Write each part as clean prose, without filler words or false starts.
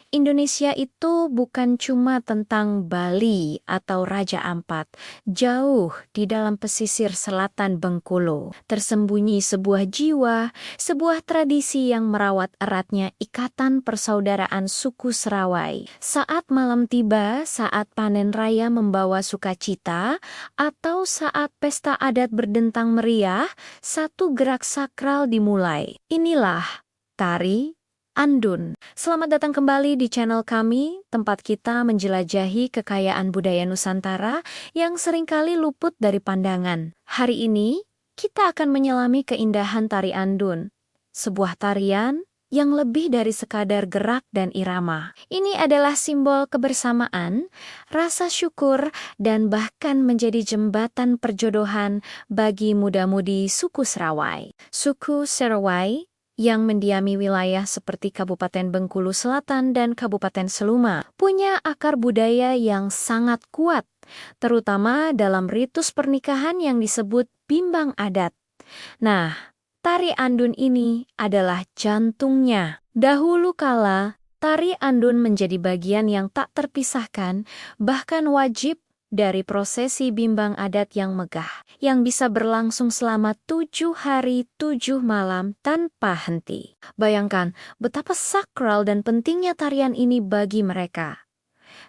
Indonesia itu bukan cuma tentang Bali atau Raja Ampat. Jauh di dalam pesisir selatan Bengkulu, tersembunyi sebuah jiwa, sebuah tradisi yang merawat eratnya ikatan persaudaraan suku Serawai. Saat malam tiba, saat panen raya membawa sukacita, atau saat pesta adat berdentang meriah, satu gerak sakral dimulai. Inilah tari Andun. Selamat datang kembali di channel kami, tempat kita menjelajahi kekayaan budaya Nusantara yang seringkali luput dari pandangan. Hari ini, kita akan menyelami keindahan tari Andun, sebuah tarian yang lebih dari sekadar gerak dan irama. Ini adalah simbol kebersamaan, rasa syukur, dan bahkan menjadi jembatan perjodohan bagi muda-mudi suku Serawai. Suku Serawai yang mendiami wilayah seperti Kabupaten Bengkulu Selatan dan Kabupaten Seluma, punya akar budaya yang sangat kuat, terutama dalam ritus pernikahan yang disebut bimbang adat. Nah, tari Andun ini adalah jantungnya. Dahulu kala, tari Andun menjadi bagian yang tak terpisahkan, bahkan wajib dari prosesi bimbang adat yang megah, yang bisa berlangsung selama 7 hari 7 malam tanpa henti. Bayangkan betapa sakral dan pentingnya tarian ini bagi mereka.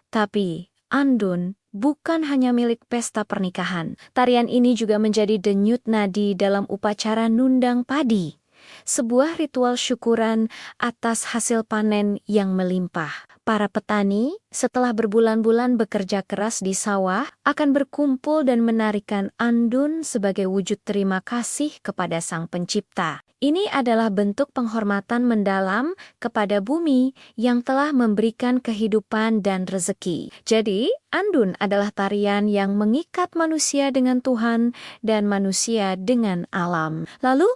Tapi, Andun bukan hanya milik pesta pernikahan. Tarian ini juga menjadi denyut nadi dalam upacara nundang padi, sebuah ritual syukuran atas hasil panen yang melimpah. Para petani, setelah berbulan-bulan bekerja keras di sawah, akan berkumpul dan menarikan Andun sebagai wujud terima kasih kepada Sang Pencipta. Ini adalah bentuk penghormatan mendalam kepada bumi yang telah memberikan kehidupan dan rezeki. Jadi, Andun adalah tarian yang mengikat manusia dengan Tuhan dan manusia dengan alam. Lalu,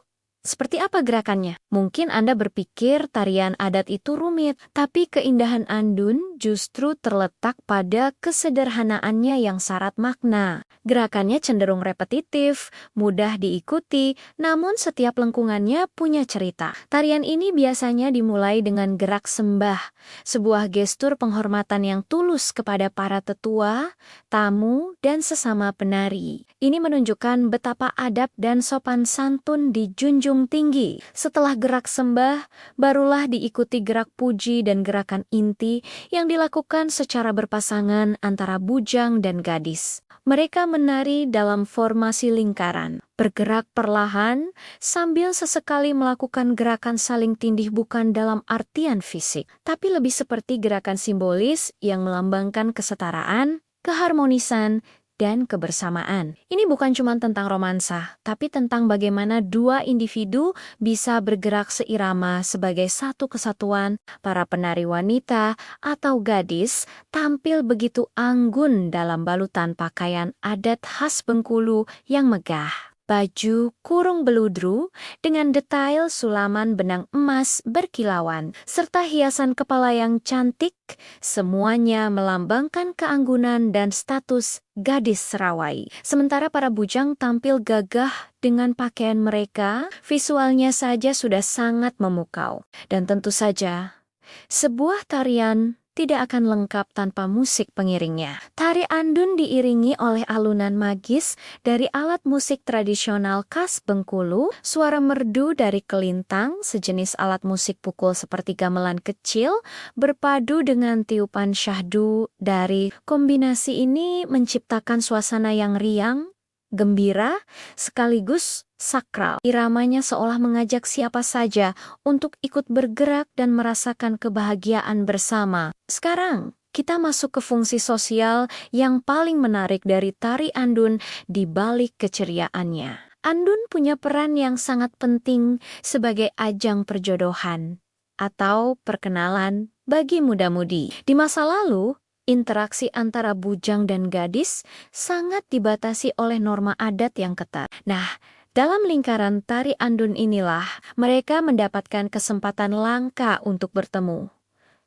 seperti apa gerakannya? Mungkin Anda berpikir tarian adat itu rumit, tapi keindahan Andun justru terletak pada kesederhanaannya yang syarat makna. Gerakannya cenderung repetitif, mudah diikuti, namun setiap lengkungannya punya cerita. Tarian ini biasanya dimulai dengan gerak sembah, sebuah gestur penghormatan yang tulus kepada para tetua, tamu, dan sesama penari. Ini menunjukkan betapa adab dan sopan santun dijunjung tinggi. Setelah gerak sembah, barulah diikuti gerak puji dan gerakan inti yang dilakukan secara berpasangan antara bujang dan gadis. Mereka menari dalam formasi lingkaran, bergerak perlahan sambil sesekali melakukan gerakan saling tindih bukan dalam artian fisik, tapi lebih seperti gerakan simbolis yang melambangkan kesetaraan, keharmonisan, dan kebersamaan. Ini bukan cuma tentang romansa, tapi tentang bagaimana dua individu bisa bergerak seirama sebagai satu kesatuan. Para penari wanita atau gadis tampil begitu anggun dalam balutan pakaian adat khas Bengkulu yang megah. Baju kurung beludru dengan detail sulaman benang emas berkilauan, serta hiasan kepala yang cantik, semuanya melambangkan keanggunan dan status gadis Serawai. Sementara para bujang tampil gagah dengan pakaian mereka, visualnya saja sudah sangat memukau. Dan tentu saja, sebuah tarian tidak akan lengkap tanpa musik pengiringnya. Tari Andun diiringi oleh alunan magis dari alat musik tradisional khas Bengkulu, suara merdu dari kelintang, sejenis alat musik pukul seperti gamelan kecil, berpadu dengan tiupan syahdu dari kombinasi ini menciptakan suasana yang riang, gembira, sekaligus sakral. Iramanya seolah mengajak siapa saja untuk ikut bergerak dan merasakan kebahagiaan bersama. Sekarang, kita masuk ke fungsi sosial yang paling menarik dari tari Andun di balik keceriaannya. Andun punya peran yang sangat penting sebagai ajang perjodohan atau perkenalan bagi muda-mudi. Di masa lalu, interaksi antara bujang dan gadis sangat dibatasi oleh norma adat yang ketat. Nah, dalam lingkaran tari Andun inilah mereka mendapatkan kesempatan langka untuk bertemu,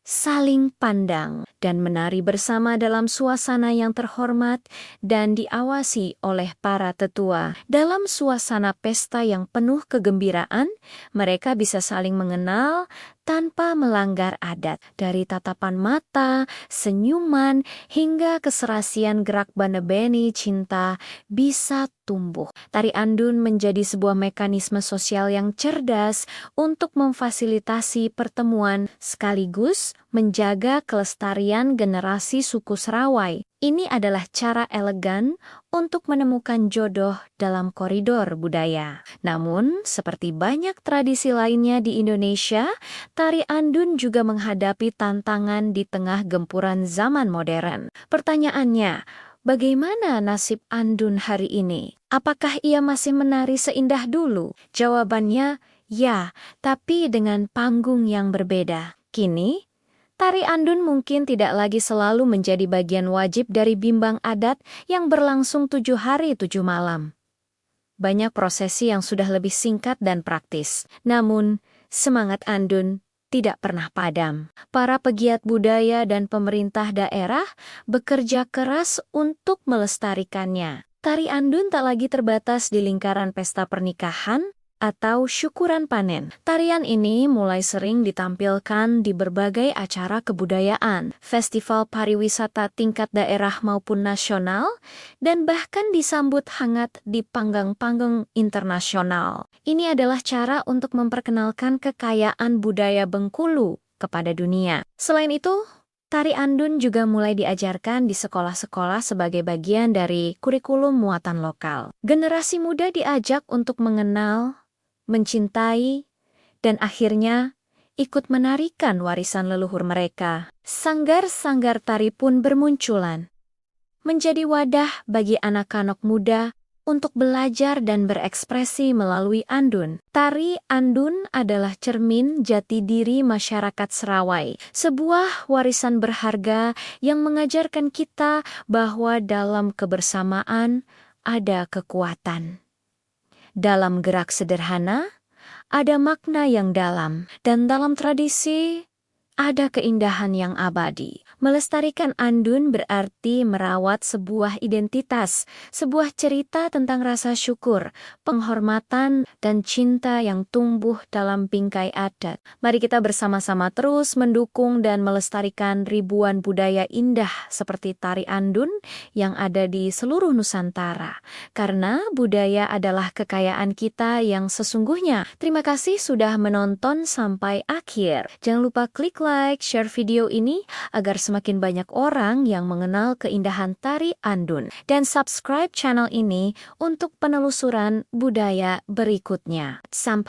saling pandang, dan menari bersama dalam suasana yang terhormat dan diawasi oleh para tetua. Dalam suasana pesta yang penuh kegembiraan, mereka bisa saling mengenal tanpa melanggar adat. Dari tatapan mata, senyuman, hingga keserasian gerak banebeni cinta bisa tumbuh. Tari andun menjadi sebuah mekanisme sosial yang cerdas untuk memfasilitasi pertemuan sekaligus menjaga kelestarian generasi suku Serawai. Ini adalah cara elegan untuk menemukan jodoh dalam koridor budaya. Namun, seperti banyak tradisi lainnya di Indonesia, tari andun juga menghadapi tantangan di tengah gempuran zaman modern. Pertanyaannya, bagaimana nasib andun hari ini? Apakah ia masih menari seindah dulu? Jawabannya, ya, tapi dengan panggung yang berbeda. Kini, tari andun mungkin tidak lagi selalu menjadi bagian wajib dari bimbang adat yang berlangsung 7 hari 7 malam. Banyak prosesi yang sudah lebih singkat dan praktis. Namun, semangat andun tidak pernah padam. Para pegiat budaya dan pemerintah daerah bekerja keras untuk melestarikannya. Tari andun tak lagi terbatas di lingkaran pesta pernikahan atau syukuran panen. Tarian ini mulai sering ditampilkan di berbagai acara kebudayaan, festival pariwisata tingkat daerah maupun nasional, dan bahkan disambut hangat di panggung-panggung internasional. Ini adalah cara untuk memperkenalkan kekayaan budaya Bengkulu kepada dunia. Selain itu, tari andun juga mulai diajarkan di sekolah-sekolah sebagai bagian dari kurikulum muatan lokal. Generasi muda diajak untuk mengenal, mencintai, dan akhirnya ikut menarikan warisan leluhur mereka. Sanggar-sanggar tari pun bermunculan, menjadi wadah bagi anak-anak muda untuk belajar dan berekspresi melalui andun. Tari andun adalah cermin jati diri masyarakat Serawai, sebuah warisan berharga yang mengajarkan kita bahwa dalam kebersamaan ada kekuatan. Dalam gerak sederhana, ada makna yang dalam, dan dalam tradisi, ada keindahan yang abadi. Melestarikan andun berarti merawat sebuah identitas, sebuah cerita tentang rasa syukur, penghormatan, dan cinta yang tumbuh dalam bingkai adat. Mari kita bersama-sama terus mendukung dan melestarikan ribuan budaya indah seperti tari andun yang ada di seluruh Nusantara. Karena budaya adalah kekayaan kita yang sesungguhnya. Terima kasih sudah menonton sampai akhir. Jangan lupa klik like, share video ini agar semakin banyak orang yang mengenal keindahan tari andun. Dan subscribe channel ini untuk penelusuran budaya berikutnya. Sampai